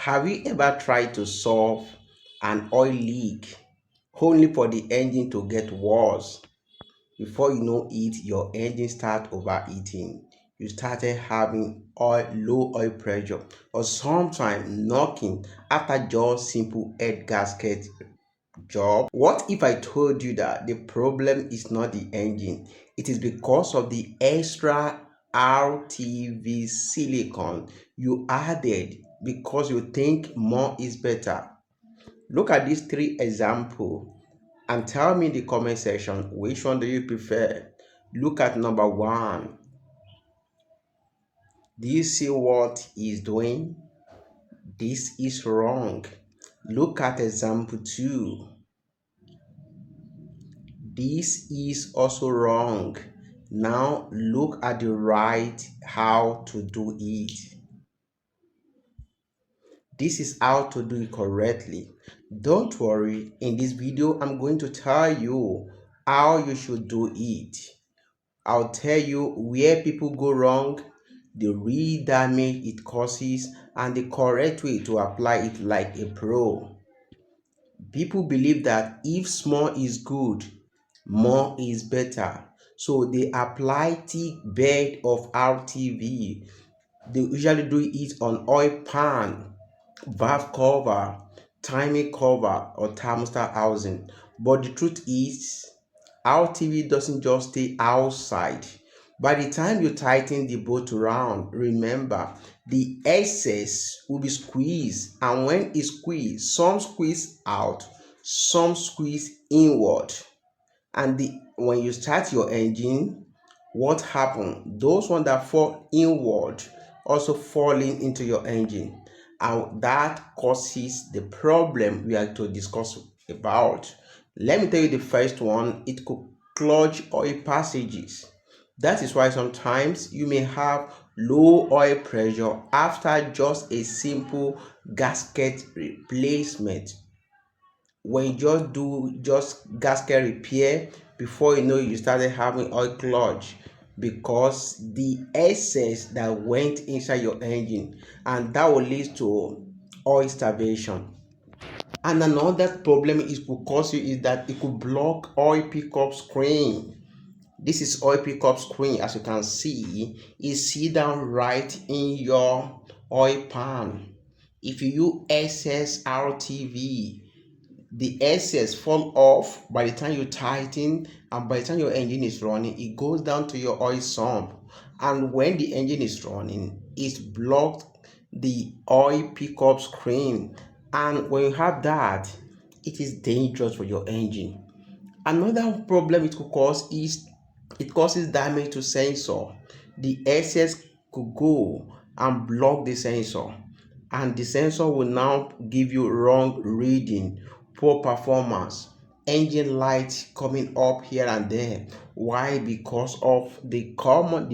Have you ever tried to solve an oil leak only for the engine to get worse? Before you know it, your engine start overheating. You started having low oil pressure or sometimes knocking after just simple head gasket job. What if I told you that the problem is not the engine? It is because of the extra RTV silicone you added because you think more is better. Look at these three examples and tell me in the comment section which one do you prefer. Look at number one. Do you see what he's doing? This is wrong. Look at example two. This is also wrong. Now look at the right how to do it. This is how to do it correctly. Don't worry, in this video I'm going to tell you how you should do it. I'll tell you where people go wrong, the real damage it causes, and the correct way to apply it like a pro. People believe that if small is good, more is better. So they apply thick bed of RTV. They usually do it on oil pan, valve cover, timing cover, or thermostat housing. But the truth is, RTV doesn't just stay outside. By the time you tighten the bolt around, remember the excess will be squeezed, and when it's squeezed, some squeeze out, some squeeze inward. And when you start your engine, what happens? Those ones that fall inward also falling into your engine, and that causes the problem we are to discuss about. Let me tell you the first one. It could clog oil passages. That is why sometimes you may have low oil pressure after just a simple gasket replacement. When you just do gasket repair, before you know you started having oil clog because the excess that went inside your engine, and that will lead to oil starvation. And another problem it could cause you is that it could block oil pickup screen. This is oil pickup screen. As you can see, is sit down right in your oil pan. If you use excess RTV, the excess fall off by the time you tighten, and by the time your engine is running, it goes down to your oil sump. And when the engine is running, it's blocked the oil pickup screen. And when you have that, it is dangerous for your engine. Another problem it could cause is it causes damage to sensor. The excess could go and block the sensor, and the sensor will now give you wrong reading, poor performance, engine light coming up here and there. Why? Because of the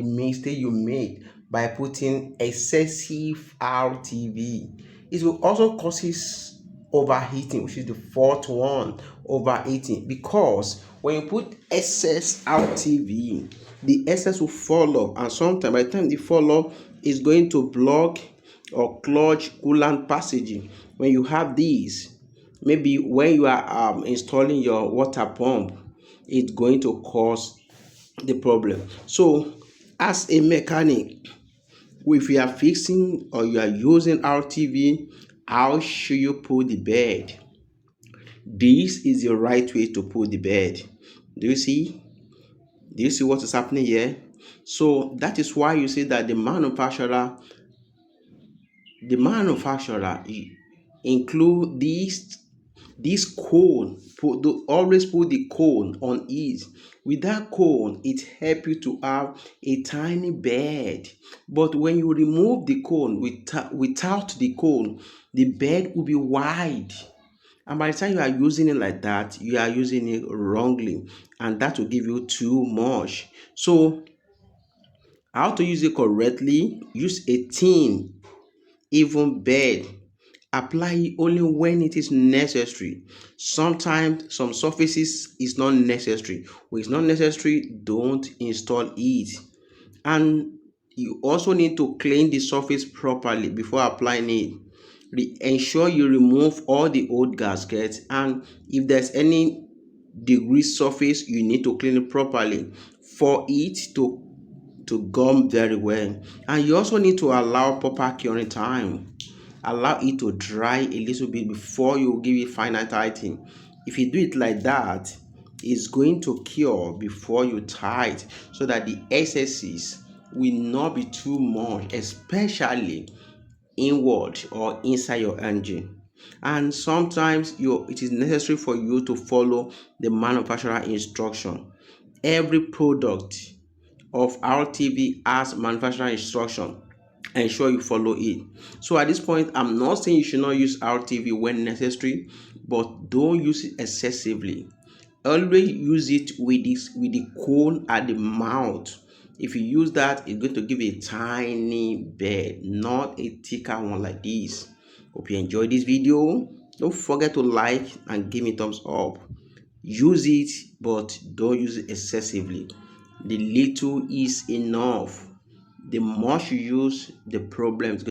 mistake you made by putting excessive RTV. It will also causes overheating, which is the fourth one. Overheating, because when you put excess RTV, the excess will fall off, and sometimes by the time they fall off, it's going to block or clog coolant passaging. When you have these, maybe when you are installing your water pump, it's going to cause the problem. So as a mechanic, if you are fixing or you are using RTV, how should you put the bed? This is the right way to put the bed. Do you see? Do you see what is happening here? So that is why you see that the manufacturer include this cone. Always put the cone on it. With that cone, it helps you to have a tiny bed. But when you remove the cone without the cone, the bed will be wide. And by the time you are using it like that, you are using it wrongly, and that will give you too much. So, how to use it correctly? Use a thin, even bed. Apply it only when it is necessary. Sometimes some surfaces is not necessary. When it's not necessary, don't install it. And you also need to clean the surface properly before applying it. Ensure you remove all the old gaskets, and if there's any debris surface, you need to clean it properly for it to gum very well. And you also need to allow proper curing time. Allow it to dry a little bit before you give it final tightening. If you do it like that, it's going to cure before you tight, so that the excesses will not be too much, especially inward or inside your engine. And sometimes it is necessary for you to follow the manufacturer instruction. Every product of RTV has manufacturer instruction. Ensure you follow it. So at this point, I'm not saying you should not use RTV when necessary, but don't use it excessively. Always use it with the cone at the mouth. If you use that, it's going to give a tiny bed, not a thicker one like this. Hope you enjoyed this video. Don't forget to like and give me thumbs up. Use it, but don't use it excessively. The little is enough. The more you use, the problem is